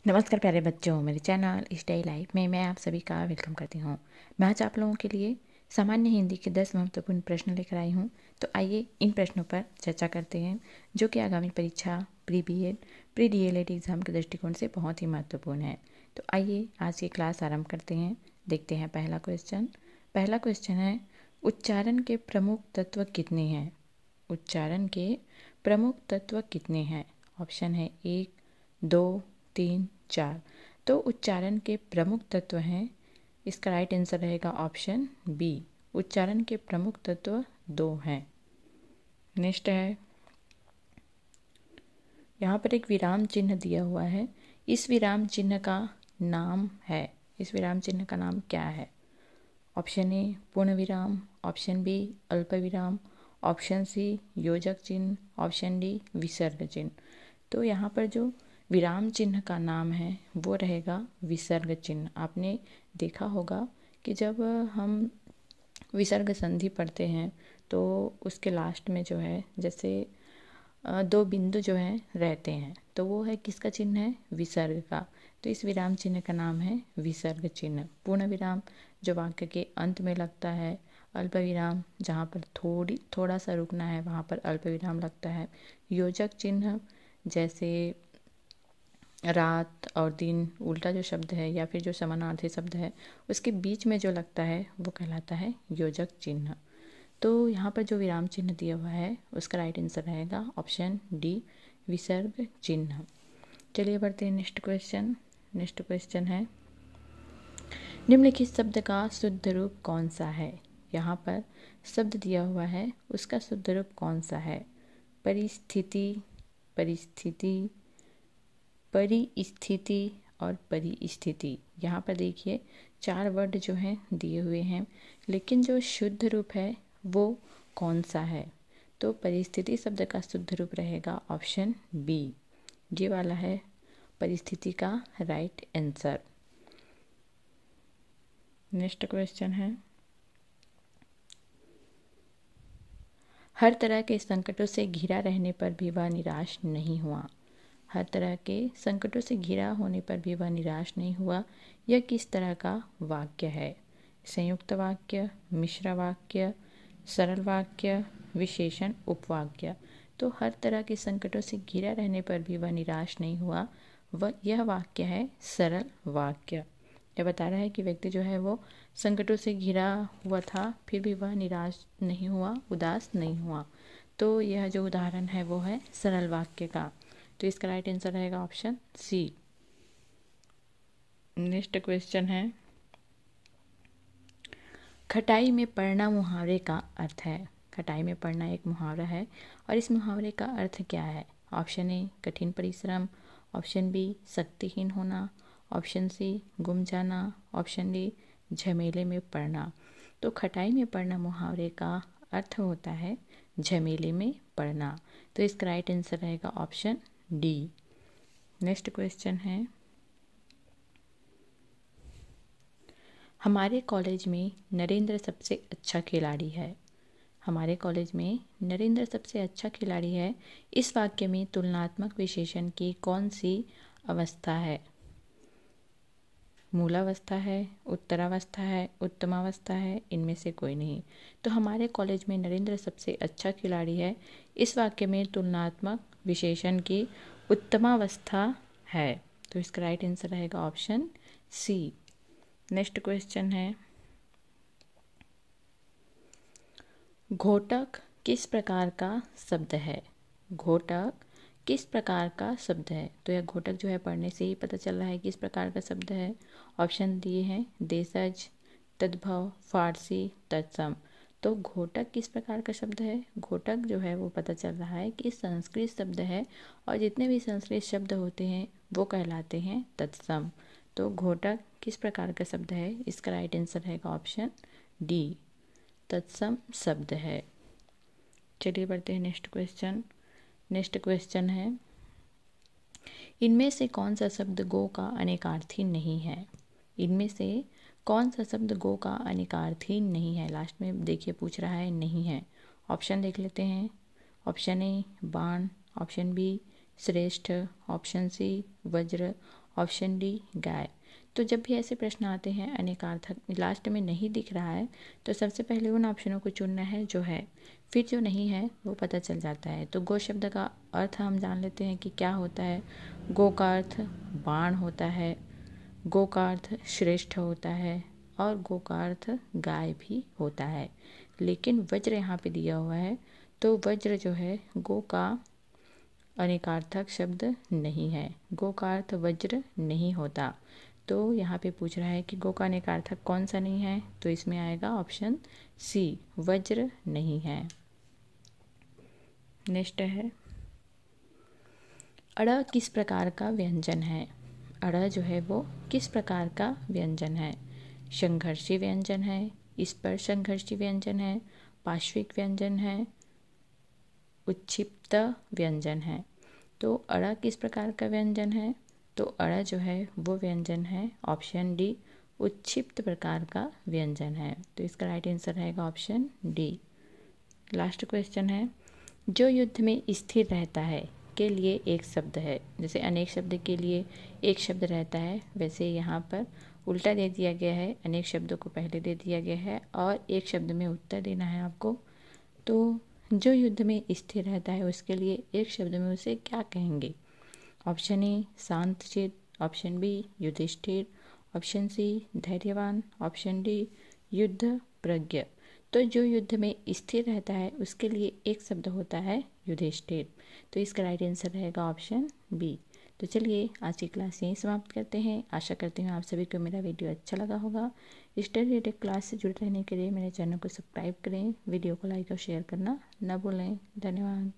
नमस्कार प्यारे बच्चों, मेरे चैनल स्टडी लाइफ में मैं आप सभी का वेलकम करती हूँ। मैं आज आप लोगों के लिए सामान्य हिंदी के 10 महत्वपूर्ण प्रश्न लेकर आई हूँ। तो आइए इन प्रश्नों पर चर्चा करते हैं, जो कि आगामी परीक्षा pre BEd pre DElEd exam के दृष्टिकोण से बहुत ही महत्वपूर्ण है। तो आइए आज की क्लास आरंभ करते हैं। देखते हैं पहला क्वेश्चन है, उच्चारण के प्रमुख तत्व कितने हैं? उच्चारण के प्रमुख तत्व कितने हैं? ऑप्शन है 1, 2, 3, 4। तो उच्चारण के प्रमुख तत्व हैं, इसका राइट आंसर रहेगा ऑप्शन बी। उच्चारण के प्रमुख तत्व 2 हैं। नेक्स्ट है, यहाँ पर एक विराम चिन्ह दिया हुआ है। इस विराम चिन्ह का नाम है, इस विराम चिन्ह का नाम क्या है? ऑप्शन ए पूर्ण विराम, ऑप्शन बी अल्प विराम, ऑप्शन सी योजक चिन्ह, ऑप्शन डी विसर्ग चिन्ह। तो यहाँ पर जो विराम चिन्ह का नाम है वो रहेगा विसर्ग चिन्ह। आपने देखा होगा कि जब हम विसर्ग संधि पढ़ते हैं तो उसके लास्ट में जो है, जैसे 2 बिंदु जो हैं रहते हैं, तो वो है किसका चिन्ह है? विसर्ग का। तो इस विराम चिन्ह का नाम है विसर्ग चिन्ह। पूर्ण विराम जो वाक्य के अंत में लगता है, अल्प विराम जहाँ पर थोड़ा सा रुकना है वहाँ पर अल्प विराम लगता है, योजक चिन्ह जैसे रात और दिन उल्टा जो शब्द है या फिर जो समानार्थी शब्द है उसके बीच में जो लगता है वो कहलाता है योजक चिन्ह। तो यहाँ पर जो विराम चिन्ह दिया हुआ है उसका राइट आंसर रहेगा ऑप्शन डी विसर्ग चिन्ह। चलिए बढ़ते हैं नेक्स्ट क्वेश्चन है, निम्नलिखित शब्द का शुद्ध रूप कौन सा है? यहाँ पर शब्द दिया हुआ है, उसका शुद्ध रूप कौन सा है? परिस्थिति, परिस्थिति और परिस्थिति। यहाँ पर देखिए 4 वर्ड जो हैं दिए हुए हैं, लेकिन जो शुद्ध रूप है वो कौन सा है? तो परिस्थिति शब्द का शुद्ध रूप रहेगा ऑप्शन बी, ये वाला है परिस्थिति का राइट आंसर। नेक्स्ट क्वेश्चन है, हर तरह के संकटों से घिरा रहने पर भी वह निराश नहीं हुआ। हर तरह के संकटों से घिरा होने पर भी वह निराश नहीं हुआ, यह किस तरह का वाक्य है? संयुक्त वाक्य, मिश्र वाक्य, सरल वाक्य, विशेषण उपवाक्य। तो हर तरह के संकटों से घिरा रहने पर भी वह निराश नहीं हुआ, यह वाक्य है सरल वाक्य। यह बता रहा है कि व्यक्ति जो है वो संकटों से घिरा हुआ था फिर भी वह निराश नहीं हुआ, उदास नहीं हुआ। तो यह जो उदाहरण है वो है सरल वाक्य का। तो इसका राइट आंसर रहेगा ऑप्शन सी। नेक्स्ट क्वेश्चन है, खटाई में पड़ना मुहावरे का अर्थ है। खटाई में पड़ना एक मुहावरा है और इस मुहावरे का अर्थ क्या है? ऑप्शन ए कठिन परिश्रम, ऑप्शन बी शक्तिहीन होना, ऑप्शन सी गुम जाना, ऑप्शन डी झमेले में पड़ना। तो खटाई में पड़ना मुहावरे का अर्थ होता है झमेले में पड़ना। तो इसका राइट आंसर रहेगा ऑप्शन डी। नेक्स्ट क्वेश्चन है, हमारे कॉलेज में नरेंद्र सबसे अच्छा खिलाड़ी है। हमारे कॉलेज में नरेंद्र सबसे अच्छा खिलाड़ी है। इस वाक्य में तुलनात्मक विशेषण की कौन सी अवस्था है? मूलावस्था है, उत्तरावस्था है, उत्तमावस्था है, इनमें से कोई नहीं। तो हमारे कॉलेज में नरेंद्र सबसे अच्छा खिलाड़ी है, इस वाक्य में तुलनात्मक विशेषण की उत्तमावस्था है। तो इसका राइट आंसर रहेगा ऑप्शन सी। नेक्स्ट क्वेश्चन है, घोटक किस प्रकार का शब्द है? घोटक किस प्रकार का शब्द है? तो यह घोटक जो है पढ़ने से ही पता चल रहा है किस प्रकार का शब्द है। ऑप्शन दिए हैं देशज, तद्भव, फारसी, तत्सम। तो घोटक किस प्रकार का शब्द है? घोटक जो है वो पता चल रहा है कि संस्कृत शब्द है और जितने भी संस्कृत शब्द होते हैं वो कहलाते हैं तत्सम। तो घोटक किस प्रकार का शब्द है? इसका राइट आंसर रहेगा ऑप्शन डी, तत्सम शब्द है। चलिए बढ़ते हैं नेक्स्ट क्वेश्चन है, इनमें से कौन सा शब्द गो का अनेकार्थी नहीं है? इनमें से कौन सा शब्द गो का अनेकार्थी नहीं है? लास्ट में देखिए पूछ रहा है नहीं है। ऑप्शन देख लेते हैं। ऑप्शन ए बाण, ऑप्शन बी श्रेष्ठ, ऑप्शन सी वज्र, ऑप्शन डी गाय। तो जब भी ऐसे प्रश्न आते हैं अनेकार्थक लास्ट में नहीं दिख रहा है तो सबसे पहले उन ऑप्शनों को चुनना है जो है, फिर जो नहीं है वो पता चल जाता है। तो गो शब्द का अर्थ हम जान लेते हैं कि क्या होता है। गो का अर्थ बाण होता है, गो का अर्थ श्रेष्ठ होता है और गो का अर्थ गाय भी होता है। लेकिन वज्र यहाँ पे दिया हुआ है तो वज्र जो है गो का अनेकार्थक शब्द नहीं है, गो का अर्थ वज्र नहीं होता। तो यहाँ पे पूछ रहा है कि गो का अनेकार्थक कौन सा नहीं है, तो इसमें आएगा ऑप्शन सी, वज्र नहीं है। नेक्स्ट है अड़ किस प्रकार का व्यंजन है। अड़ जो है वो किस प्रकार का व्यंजन है। संघर्षी व्यंजन है, स्पर्श संघर्षी व्यंजन है, पार्श्विक व्यंजन है, उच्छिप्त व्यंजन है। तो अड़ा किस प्रकार का व्यंजन है, तो अड़ा जो है वो व्यंजन है ऑप्शन डी, उच्छिप्त प्रकार का व्यंजन है। तो इसका राइट आंसर रहेगा ऑप्शन डी। लास्ट क्वेश्चन है जो युद्ध में स्थिर रहता है के लिए एक शब्द है। जैसे अनेक शब्द के लिए एक शब्द रहता है, वैसे यहाँ पर उल्टा दे दिया गया है, अनेक शब्दों को पहले दे दिया गया है और एक शब्द में उत्तर देना है आपको। तो जो युद्ध में स्थिर रहता है उसके लिए एक शब्द में उसे क्या कहेंगे। ऑप्शन ए शांतचित, option B Yudhishthir, option C धैर्यवान, ऑप्शन डी युद्ध प्रज्ञ। तो जो युद्ध में स्थिर रहता है उसके लिए एक शब्द होता है युधिष्ठिर। तो इसका राइट आंसर रहेगा ऑप्शन बी। तो चलिए आज की क्लास यहीं समाप्त करते हैं। आशा करती हूँ आप सभी को मेरा वीडियो अच्छा लगा होगा। स्टडी रिलेटेड क्लास से जुड़े रहने के लिए मेरे चैनल को सब्सक्राइब करें, वीडियो को लाइक और शेयर करना न भूलें। धन्यवाद।